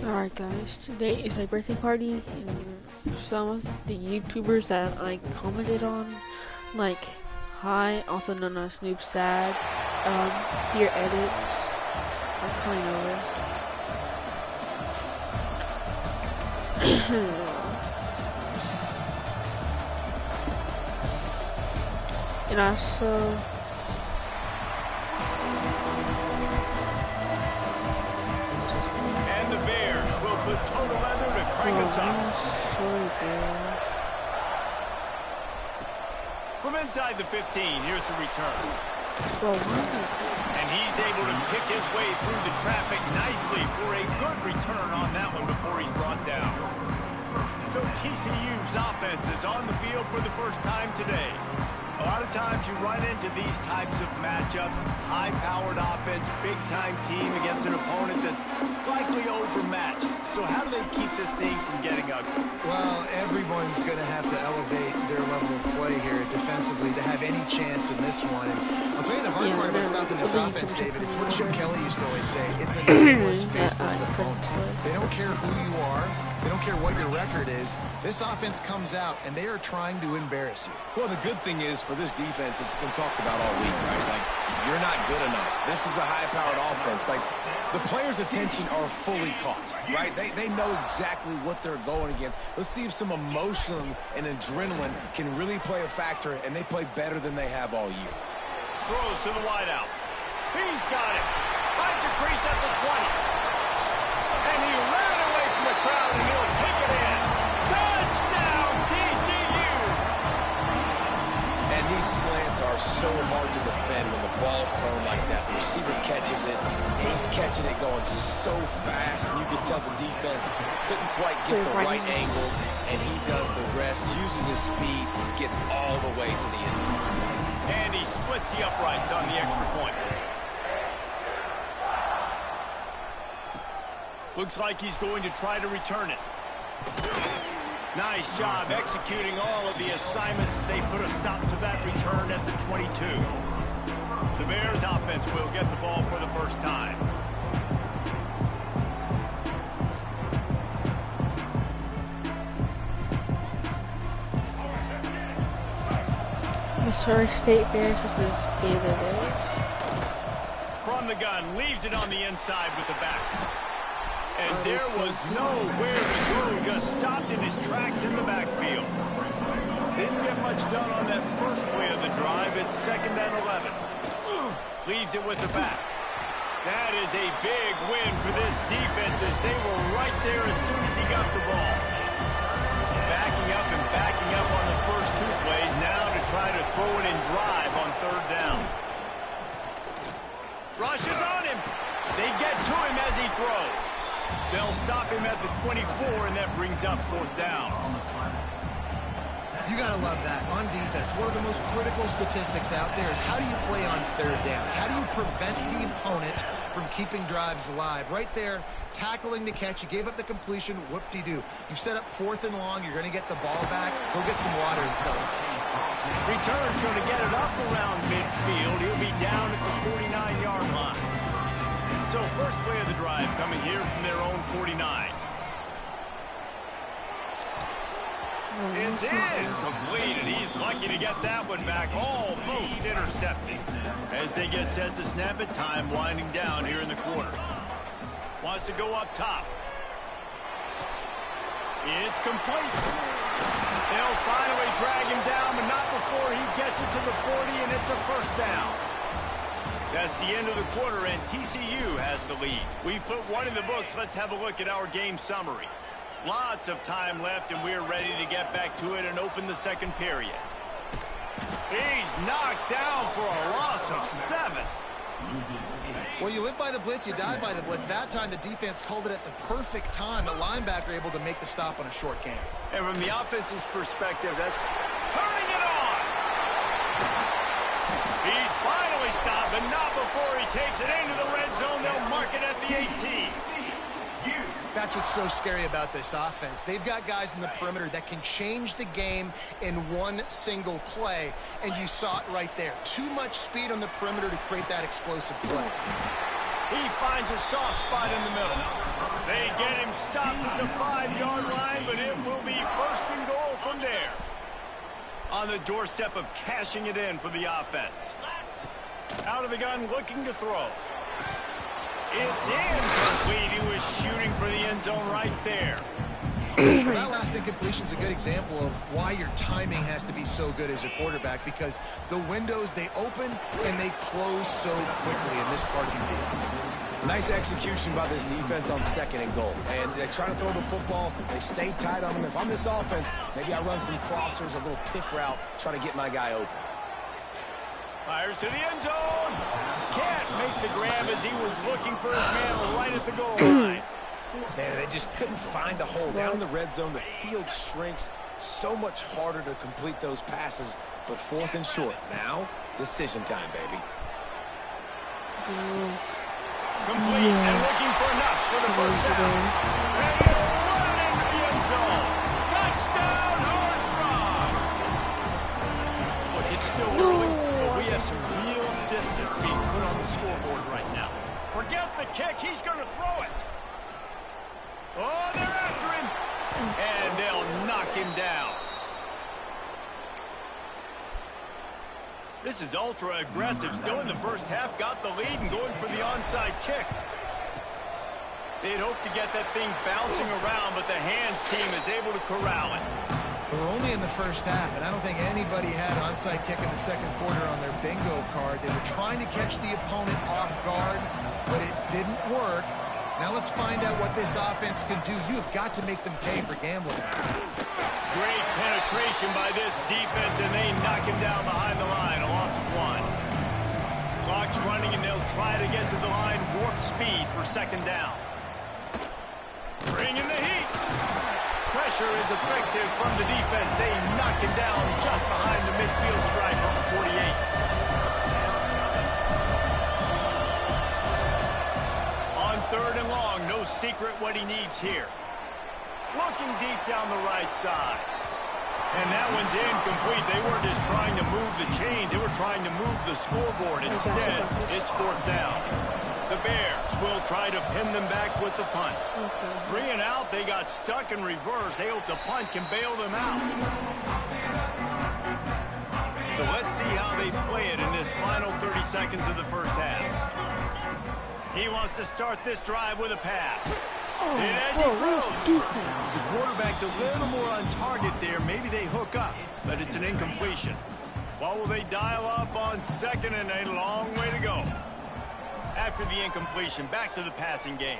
Alright guys, today is my birthday party and some of the YouTubers that I commented on, like Hi, also known as Snoop Sad, Here Edits, are coming over. And also total leather to crank us up. From inside the 15, here's the return. And he's able to pick his way through the traffic nicely for a good return on that one before he's brought down. So TCU's offense is on the field for the first time today. A lot of times you run into these types of matchups, high-powered offense, big-time team against an opponent that's likely overmatched. So how do they keep this thing from getting ugly? Well, everyone's going to have to elevate their level of play here defensively to have any chance in this one. And I'll tell you the hard part about stopping this offense, David, it's what Chip Kelly used to always say. It's a nameless, faceless opponent. They don't care who you are. They don't care what your record is. This offense comes out, and they are trying to embarrass you. Well, the good thing is for this defense, it's been talked about all week, right? Like, you're not good enough. This is a high-powered offense. Like, the players' attention are fully caught, right? They know exactly what they're going against. Let's see if some emotion and adrenaline can really play a factor, and they play better than they have all year. Throws to the wideout. He's got it. Finds a crease at the 20. And he ran away from the crowd, and he'll take it in. Touchdown, TCU! And these slants are so hard to defend when the ball's thrown like that. The receiver catches it, and he's catching it going so fast, and you can tell the defense couldn't quite get the right angles, and he does the rest, uses his speed, gets all the way to the end zone. And he splits the uprights on the extra point. Looks like he's going to try to return it. Nice job executing all of the assignments as they put a stop to that return at the 22. The Bears offense will get the ball for the first time. Missouri State Bears versus Baylor Bears. From the gun, leaves it on the inside with the back. And there was nowhere to go, just stopped in his tracks in the backfield. Didn't get much done on that first play of the drive. It's 2nd and 11. Leaves it with the back. That is a big win for this defense as they were right there as soon as he got the ball. Backing up on the first 2 plays now to try to throw it in drive on 3rd down. Rushes on him. They get to him as he throws. They'll stop him at the 24, and that brings up 4th down. You got to love that. On defense, one of the most critical statistics out there is how do you play on 3rd down? How do you prevent the opponent from keeping drives alive? Right there, tackling the catch. You gave up the completion. Whoop-de-doo. You've set up 4th and long. You're going to get the ball back. Go get some water and celebrate. Return's going to get it up around midfield. He'll be down at the 49-yard line. So first play of the drive coming here from their own 49. It's incomplete, and he's lucky to get that one back. Almost intercepted. As they get set to snap it, time winding down here in the quarter. Wants to go up top. It's complete. They'll finally drag him down, but not before he gets it to the 40, and it's a first down. That's the end of the quarter, and TCU has the lead. We've put one in the books. Let's have a look at our game summary. Lots of time left, and we're ready to get back to it and open the 2nd period. He's knocked down for a loss of 7. Well, you live by the blitz, you die by the blitz. That time, the defense called it at the perfect time. The linebacker able to make the stop on a short game. And from the offense's perspective, that's turning it on. He's finally stopped, but not before he takes it into the red zone. They'll mark it at the 18. That's what's so scary about this offense. They've got guys in the perimeter that can change the game in one single play, and you saw it right there. Too much speed on the perimeter to create that explosive play. He finds a soft spot in the middle. They get him stopped at the 5-yard line, but it will be 1st and goal from there. On the doorstep of cashing it in for the offense. Out of the gun, looking to throw. It's incomplete. He was shooting for the end zone right there. Well, that last incompletion's a good example of why your timing has to be so good as a quarterback, because the windows, they open and they close so quickly in this part of the field. Nice execution by this defense on 2nd and goal. And they try to throw the football. They stay tight on them. If I'm this offense, maybe I run some crossers, a little pick route, try to get my guy open. Fires to the end zone. Can't make the grab as he was looking for his man right at the goal line. Man, they just couldn't find a hole. Down in the red zone, the field shrinks. So much harder to complete those passes. But 4th and short. Now, decision time, baby. Complete and looking for enough for the 1st down. And he'll run it into the end zone. Touchdown, Hard Frog. Look, it's still early, but we have some real distance being put on the scoreboard right now. Forget the kick. He's going to throw it. Oh, they're after him. And they'll knock him down. This is ultra aggressive. Still in the 1st half. Got the lead and going for the onside kick. They'd hoped to get that thing bouncing around, but the hands team is able to corral it. We're only in the 1st half, and I don't think anybody had onside kick in the 2nd quarter on their bingo card. They were trying to catch the opponent off guard, but it didn't work. Now let's find out what this offense can do. You have got to make them pay for gambling. Great penetration by this defense, and they knock him down behind the line. A loss of 1. Clock's running, and they'll try to get to the line warp speed for 2nd down. Bring in the heat. Pressure is effective from the defense. They knock him down just behind the midfield stripe on the 48. On 3rd and long, no secret what he needs here. Looking deep down the right side. And that one's incomplete. They weren't just trying to move the chains. They were trying to move the scoreboard. Instead, it's 4th down. The Bears will try to pin them back with the punt. 3 and out. They got stuck in reverse. They hope the punt can bail them out. So let's see how they play it in this final 30 seconds of the 1st half. He wants to start this drive with a pass. And as he throws, the quarterback's a little more on target there. Maybe they hook up, but it's an incompletion. What will they dial up on 2nd and a long way to go? After the incompletion, back to the passing game.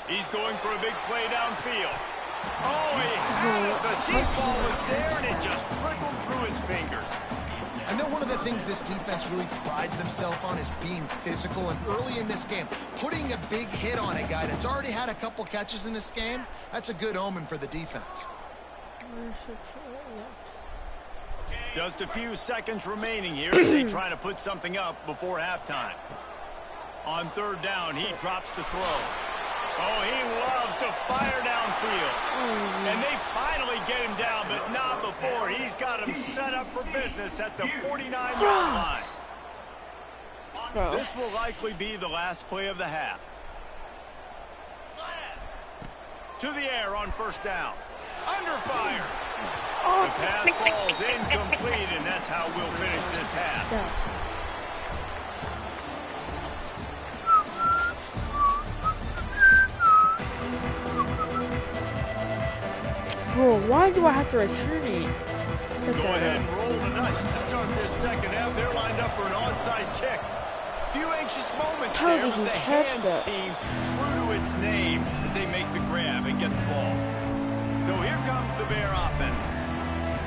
He's going for a big play downfield. Oh, he had it. The deep ball was there, and it just trickled through his fingers. I know one of the things this defense really prides themselves on is being physical, and early in this game, putting a big hit on a guy that's already had a couple catches in this game, that's a good omen for the defense. Just a few seconds remaining here as they try to put something up before halftime. On 3rd down, he drops to throw. Oh, he loves to fire downfield. And they finally get him down, but not before. He's got him set up for business at the 49-yard line. This will likely be the last play of the half. To the air on 1st down. Under fire. The pass falls incomplete, and that's how we'll finish this half. Bro, why do I have to return it? Go ahead and roll the dice to start this 2nd half. They're lined up for an onside kick. Few anxious moments there, but the hands team true to its name as they make the grab and get the ball. So here comes the Bear offense.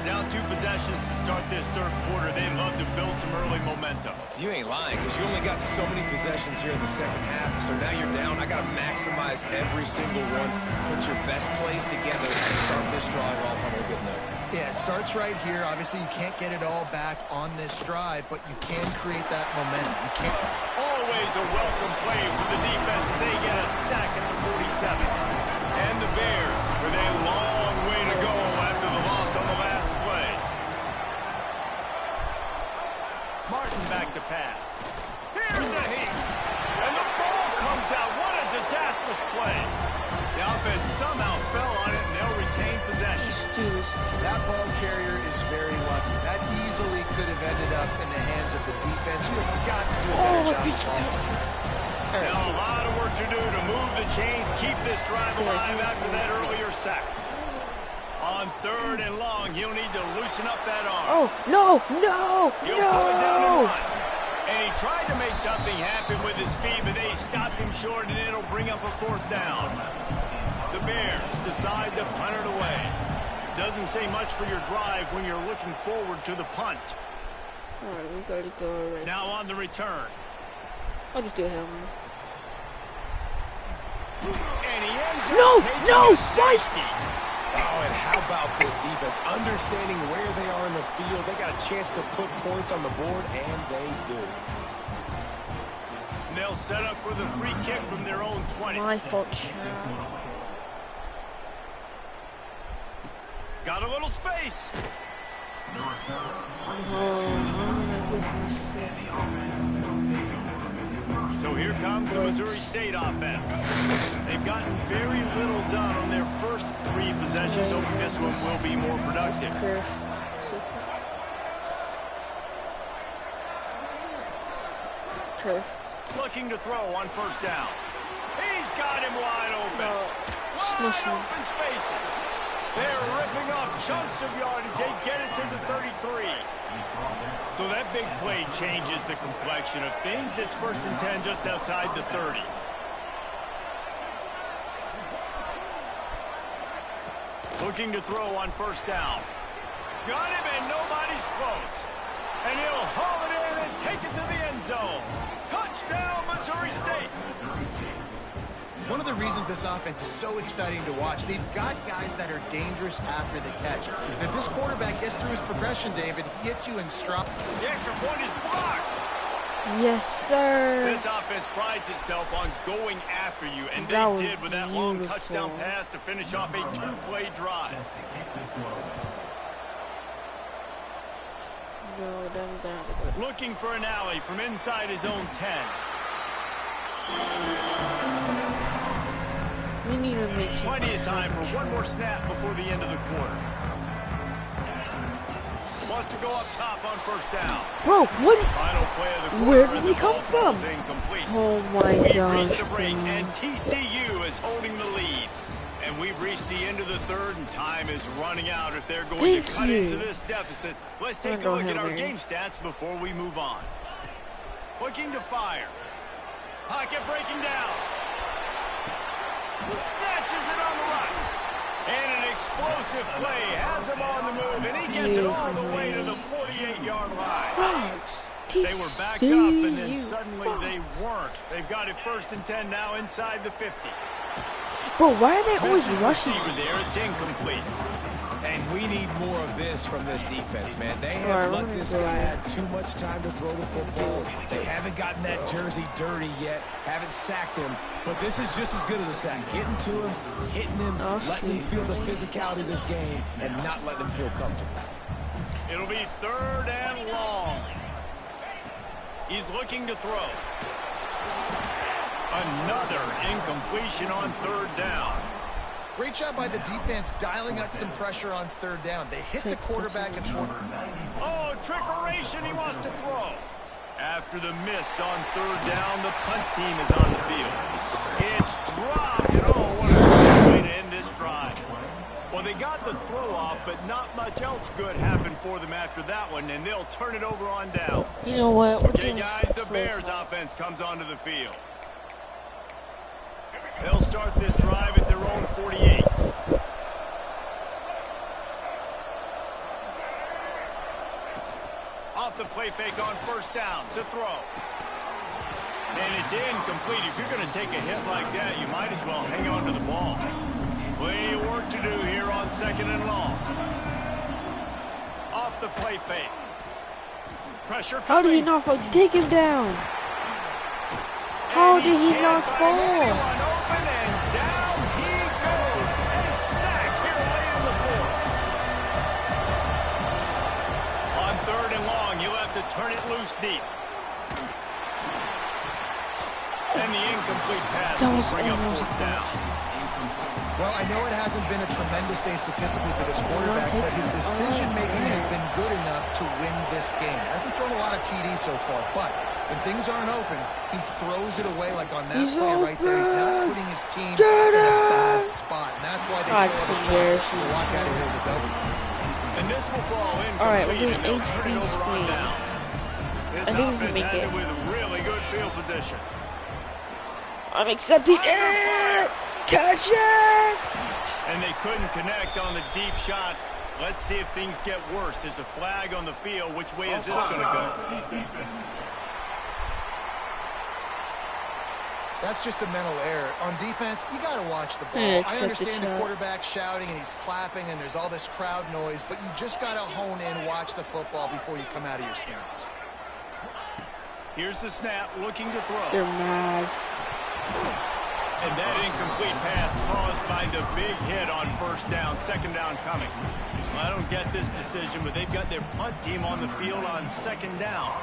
Down 2 possessions to start this 3rd quarter. They'd love to build some early momentum. You ain't lying, because you only got so many possessions here in the 2nd half, so now you're down. I got to maximize every single one. Put your best plays together and start this drive off on a good note. Yeah, it starts right here. Obviously, you can't get it all back on this drive, but you can create that momentum. You can't. Always a welcome play for the defense as they get a sack at the 47. And the Bears with a long way to go after the loss on the last play. Martin back to pass. Here's a heat. And the ball comes out. What a disastrous play. ball carrier is very lucky. That easily could have ended up in the hands of the defense. You have got to do a better job of ball. Now a lot of work to do to move the chains, keep this drive alive after that earlier sack. On 3rd and long, he'll need to loosen up that arm. Oh, no, no, He'll pull it down and no! run. And he tried to make something happen with his feet, but they stopped him short, and it'll bring up a 4th down. The Bears decide to punt it away. Doesn't say much for your drive when you're looking forward to the punt. All right, we gotta go right Now on the return. I'll just do him. And he ends No, up taking no, a safety. Oh, and how about this defense? Understanding where they are in the field. They got a chance to put points on the board, and they do. And they'll set up for the free kick from their own 20. My fault, Got a little space. So here comes the Missouri State offense. They've gotten very little done on their first 3 possessions. Hoping this one will be more productive. Looking to throw on 1st down. He's got him wide open. Wide open spaces. They're ripping off chunks of yardage. They get it to the 33. So that big play changes the complexion of things. It's 1st and 10 just outside the 30. Looking to throw on 1st down. Got him and nobody's close. And he'll haul it in and take it to the end zone. Touchdown, Missouri State. One of the reasons this offense is so exciting to watch, they've got guys that are dangerous after the catch. And if this quarterback gets through his progression, David, he hits you in stride. The extra point is blocked. Yes, sir. This offense prides itself on going after you, and That they was did with that long beautiful. touchdown pass to finish off a 2-play drive. No, they're Looking for an alley from inside his own 10. We need to make some. Plenty of time for one more snap before the end of the quarter. Wants to go up top on 1st down. Bro, what? Final play of the quarter. Where did and he the come ball from? falls incomplete. Oh my We've gosh. reached the break, and TCU is holding the lead. And we've reached the end of the 3rd, and time is running out if they're going to cut into this deficit. Let's take a look at our game stats before we move on. Looking to fire. Pocket breaking down. Snatches it on the run. And an explosive play has him on the move, and he gets it all the way to the 48-yard line. They were backed up, and then suddenly they weren't. They've got it 1st and 10 now inside the 50. Bro, why are they always Missed his rushing? receiver there. It's incomplete. And we need more of this from this defense, man. They have let this guy have too much time to throw the football. They haven't gotten that jersey dirty yet, haven't sacked him, but this is just as good as a sack. Getting to him, hitting him, letting him feel the physicality of this game, and not letting him feel comfortable. It'll be 3rd and long. He's looking to throw. Another incompletion on 3rd down. Great job by the defense dialing up some pressure on 3rd down. They hit the quarterback and Oh, trickeration, he wants to throw. After the miss on 3rd down, the punt team is on the field. It's dropped, and oh, what a great way to end this drive. Well, they got the throw off, but not much else good happened for them after that one, and they'll turn it over on down. You know what? We're Okay, doing guys, the Bears offense comes onto the field. They'll start this drive at their own 48. Off the play fake on 1st down to throw. And it's incomplete. If you're going to take a hit like that, you might as well hang on to the ball. Plenty of work to do here on 2nd and long. Off the play fake. Pressure coming. How did he not fall? Take him down. How did he not fall? Open and down he goes. A sack here late in the 4th. On 3rd and long, you'll have to turn it loose deep. And the incomplete pass will bring up 4th down. Well, I know it hasn't been a tremendous day statistically for this quarterback, but his decision-making has been good enough to win this game. Hasn't thrown a lot of TDs so far, but when things aren't open, he throws it away like on that play right there. He's not putting his team in a bad spot, and that's why they still have a shot to walk out of here with a W. And this will fall in. All right, we're doing complete, and they'll turn HP it over on screen. downs. This I think we can offense make has it. it with really good field position. I'm accepting it. Catch it. And they couldn't connect on the deep shot. Let's see if things get worse. There's a flag on the field. Which way is this going to go? That's just a mental error. On defense, you got to watch the ball. Yeah, I understand the shot. quarterback shouting and he's clapping and there's all this crowd noise, but you just got to hone in, watch the football before you come out of your stance. Here's the snap, looking to throw. They're mad. And that incomplete pass caused by the big hit on first down, second down coming. Well, I don't get this decision, but they've got their punt team on the field on second down.